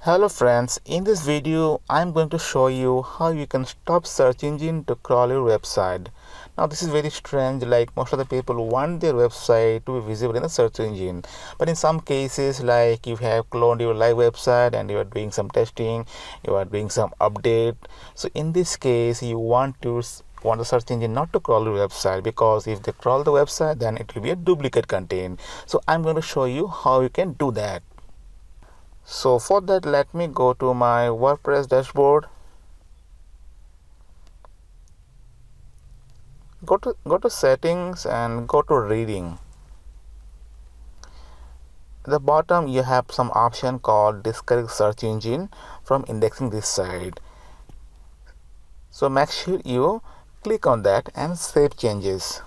Hello friends, in this video I'm going to show you how you can stop search engine to crawl your website. Now this is very strange, like most of the people want their website to be visible in the search engine, but in some cases, like you have cloned your live website and you are doing some testing, you are doing some update. So in this case you want the search engine not to crawl your website, because if they crawl the website then it will be a duplicate content. So I'm going to show you how you can do that. So for that, let me go to my WordPress dashboard. Go to settings and go to reading. At the bottom you have some option called discourage search engine from indexing this site. So make sure you click on that and save changes.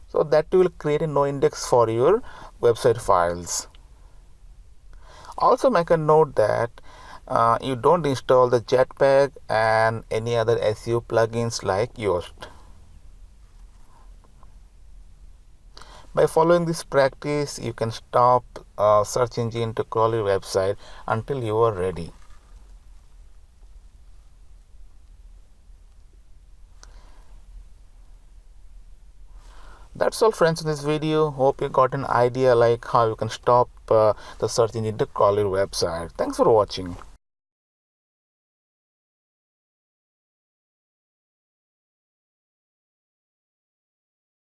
So that will create a no index for your website files. Also make a note that you don't install the Jetpack and any other SEO plugins like Yoast. By following this practice, you can stop search engine to crawl your website until you are ready. That's all friends in this video. Hope you got an idea like how you can stop the search engine to crawl your website. Thanks for watching.